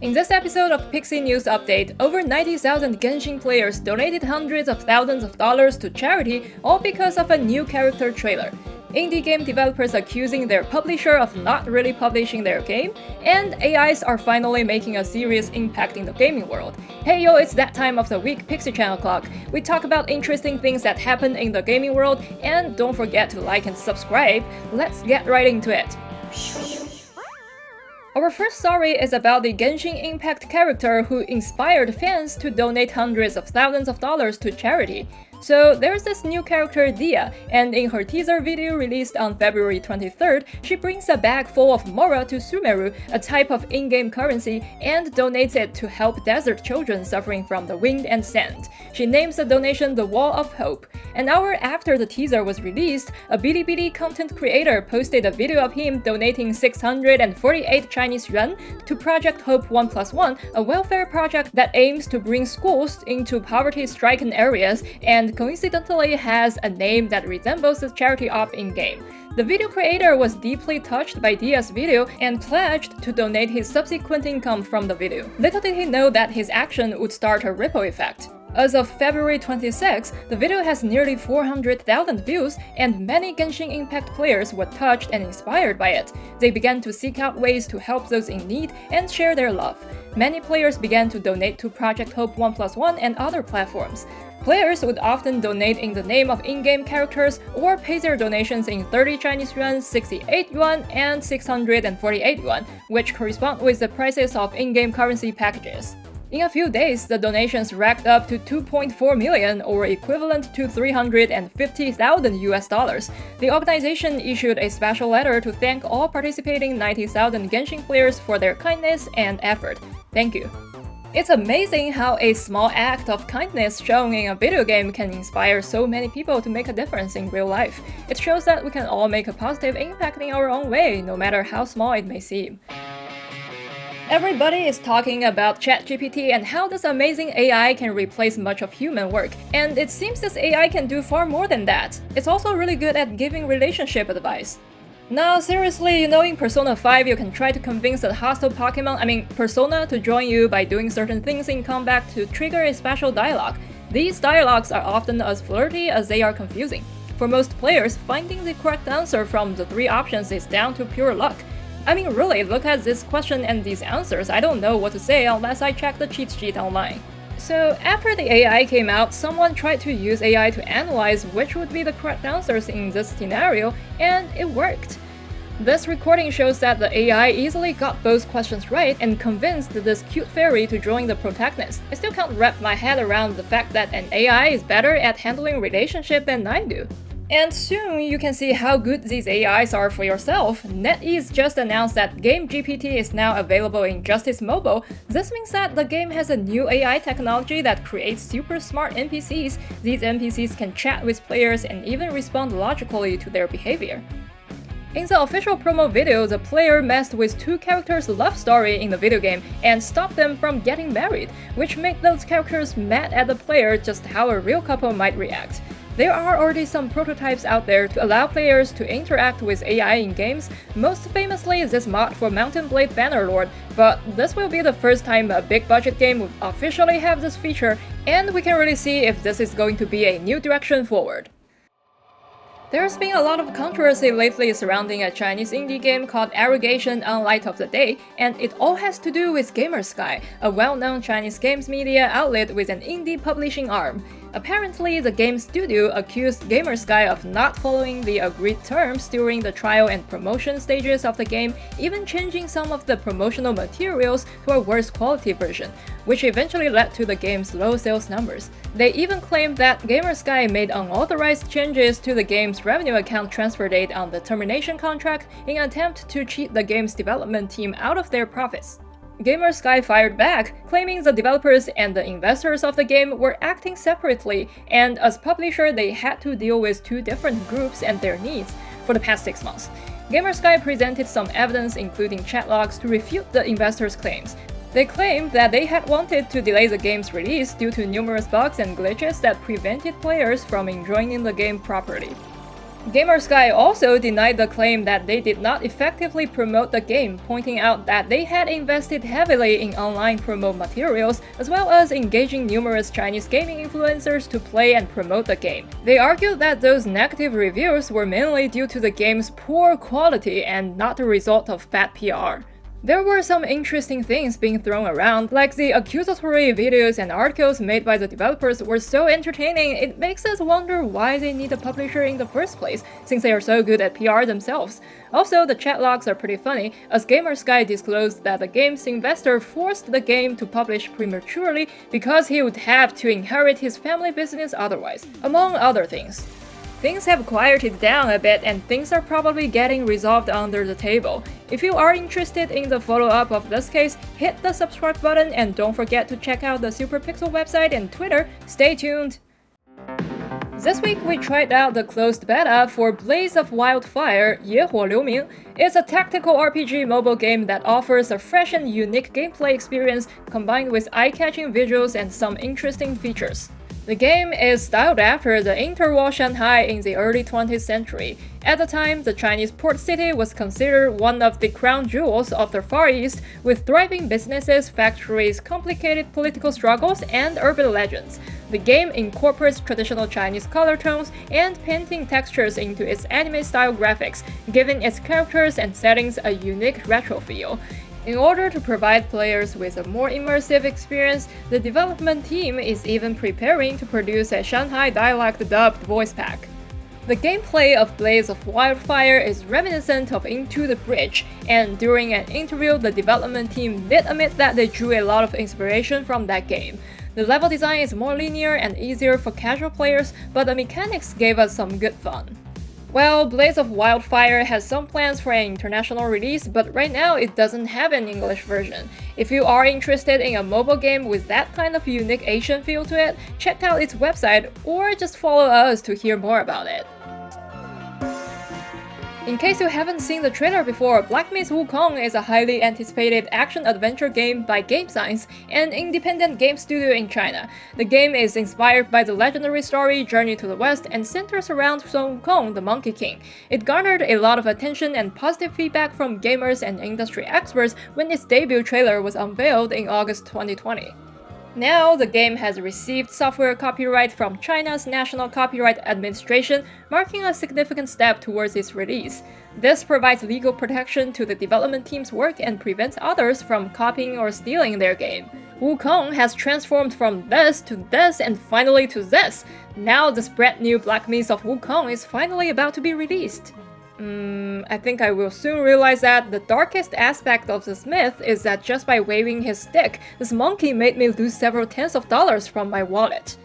In this episode of Pixi News Update, over 90,000 Genshin players donated hundreds of thousands of dollars to charity, all because of a new character trailer. Indie game developers accusing their publisher of not really publishing their game, and AIs are finally making a serious impact in the gaming world. Hey yo, it's that time of the week, Pixi-Chan o'clock. We talk about interesting things that happen in the gaming world, and don't forget to like and subscribe. Let's get right into it. Our first story is about the Genshin Impact character who inspired fans to donate hundreds of thousands of dollars to charity. So there's this new character Dia, and in her teaser video released on February 23rd, she brings a bag full of Mora to Sumeru, a type of in-game currency, and donates it to help desert children suffering from the wind and sand. She names the donation the Wall of Hope. An hour after the teaser was released, a Bilibili content creator posted a video of him donating 648 Chinese yuan to Project Hope 1+1, a welfare project that aims to bring schools into poverty-stricken areas and coincidentally has a name that resembles the charity op in-game. The video creator was deeply touched by Dia's video and pledged to donate his subsequent income from the video. Little did he know that his action would start a ripple effect. As of February 26, the video has nearly 400,000 views, and many Genshin Impact players were touched and inspired by it. They began to seek out ways to help those in need and share their love. Many players began to donate to Project Hope 1+1 and other platforms. Players would often donate in the name of in-game characters or pay their donations in 30 Chinese yuan, 68 yuan, and 648 yuan, which correspond with the prices of in-game currency packages. In a few days, the donations racked up to 2.4 million, or equivalent to $350,000. The organization issued a special letter to thank all participating 90,000 Genshin players for their kindness and effort. Thank you. It's amazing how a small act of kindness shown in a video game can inspire so many people to make a difference in real life. It shows that we can all make a positive impact in our own way, no matter how small it may seem. Everybody is talking about ChatGPT and how this amazing AI can replace much of human work, and it seems this AI can do far more than that. It's also really good at giving relationship advice. Now seriously, in Persona 5 you can try to convince a hostile Persona to join you by doing certain things in combat to trigger a special dialogue. These dialogues are often as flirty as they are confusing. For most players, finding the correct answer from the three options is down to pure luck. Really, look at this question and these answers, I don't know what to say unless I check the cheat sheet online. So after the AI came out, someone tried to use AI to analyze which would be the correct answers in this scenario, and it worked. This recording shows that the AI easily got both questions right and convinced this cute fairy to join the protagonist. I still can't wrap my head around the fact that an AI is better at handling relationship than I do. And soon you can see how good these AIs are for yourself. NetEase just announced that Game GPT is now available in Justice Mobile. This means that the game has a new AI technology that creates super smart NPCs. These NPCs can chat with players and even respond logically to their behavior. In the official promo video, the player messed with two characters' love story in the video game and stopped them from getting married, which made those characters mad at the player just how a real couple might react. There are already some prototypes out there to allow players to interact with AI in games, most famously this mod for Mountain Blade Bannerlord, but this will be the first time a big budget game would officially have this feature, and we can really see if this is going to be a new direction forward. There's been a lot of controversy lately surrounding a Chinese indie game called Arrogation on Light of the Day, and it all has to do with Gamersky, a well-known Chinese games media outlet with an indie publishing arm. Apparently, the game studio accused Gamersky of not following the agreed terms during the trial and promotion stages of the game, even changing some of the promotional materials to a worse quality version, which eventually led to the game's low sales numbers. They even claimed that Gamersky made unauthorized changes to the game's revenue account transfer date on the termination contract in an attempt to cheat the game's development team out of their profits. Gamersky fired back, claiming the developers and the investors of the game were acting separately, and as publisher they had to deal with two different groups and their needs for the past 6 months. Gamersky presented some evidence including chat logs to refute the investors' claims. They claimed that they had wanted to delay the game's release due to numerous bugs and glitches that prevented players from enjoying the game properly. Gamersky also denied the claim that they did not effectively promote the game, pointing out that they had invested heavily in online promo materials, as well as engaging numerous Chinese gaming influencers to play and promote the game. They argued that those negative reviews were mainly due to the game's poor quality and not the result of bad PR. There were some interesting things being thrown around, like the accusatory videos and articles made by the developers were so entertaining it makes us wonder why they need a publisher in the first place, since they are so good at PR themselves. Also, the chat logs are pretty funny, as Gamersky disclosed that the game's investor forced the game to publish prematurely because he would have to inherit his family business otherwise, among other things. Things have quieted down a bit and things are probably getting resolved under the table. If you are interested in the follow-up of this case, hit the subscribe button and don't forget to check out the Super Pixel website and Twitter. Stay tuned! This week we tried out the closed beta for Blaze of Wildfire, 野火流明. It's a tactical RPG mobile game that offers a fresh and unique gameplay experience combined with eye-catching visuals and some interesting features. The game is styled after the interwar Shanghai in the early 20th century. At the time, the Chinese port city was considered one of the crown jewels of the Far East, with thriving businesses, factories, complicated political struggles, and urban legends. The game incorporates traditional Chinese color tones and painting textures into its anime-style graphics, giving its characters and settings a unique retro feel. In order to provide players with a more immersive experience, the development team is even preparing to produce a Shanghai dialect-dubbed voice pack. The gameplay of Blaze of Wildfire is reminiscent of Into the Bridge, and during an interview, the development team did admit that they drew a lot of inspiration from that game. The level design is more linear and easier for casual players, but the mechanics gave us some good fun. Well, Blaze of Wildfire has some plans for an international release, but right now it doesn't have an English version. If you are interested in a mobile game with that kind of unique Asian feel to it, check out its website or just follow us to hear more about it. In case you haven't seen the trailer before, Black Myth: Wukong is a highly anticipated action-adventure game by Game Science, an independent game studio in China. The game is inspired by the legendary story Journey to the West and centers around Sun Wukong, the Monkey King. It garnered a lot of attention and positive feedback from gamers and industry experts when its debut trailer was unveiled in August 2020. Now, the game has received software copyright from China's National Copyright Administration, marking a significant step towards its release. This provides legal protection to the development team's work and prevents others from copying or stealing their game. Wukong has transformed from this to this and finally to this. Now this brand new Black Myth of Wukong is finally about to be released. I think I will soon realize that the darkest aspect of this myth is that just by waving his stick, this monkey made me lose several tens of dollars from my wallet.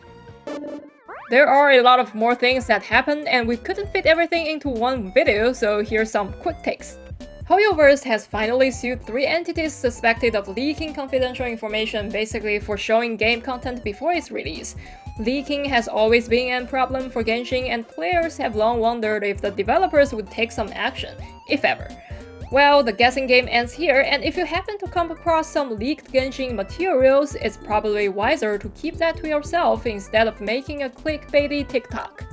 There are a lot of more things that happened and we couldn't fit everything into one video, so here's some quick takes. Hoyoverse has finally sued 3 entities suspected of leaking confidential information, basically for showing game content before its release. Leaking has always been a problem for Genshin, and players have long wondered if the developers would take some action, if ever. Well, the guessing game ends here, and if you happen to come across some leaked Genshin materials, it's probably wiser to keep that to yourself instead of making a clickbaity TikTok.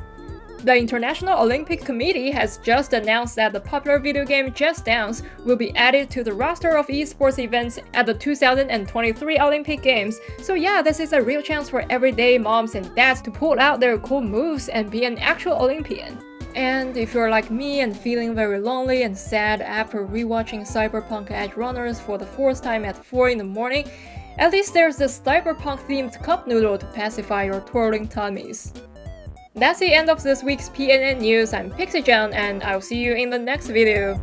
The International Olympic Committee has just announced that the popular video game Just Dance will be added to the roster of esports events at the 2023 Olympic Games. So yeah, this is a real chance for everyday moms and dads to pull out their cool moves and be an actual Olympian. And if you're like me and feeling very lonely and sad after rewatching Cyberpunk Edge Runners for the 4th time at 4 in the morning, at least there's this cyberpunk-themed cup noodle to pacify your twirling tummies. That's the end of this week's PNN News. I'm Pixi-Chan and I'll see you in the next video.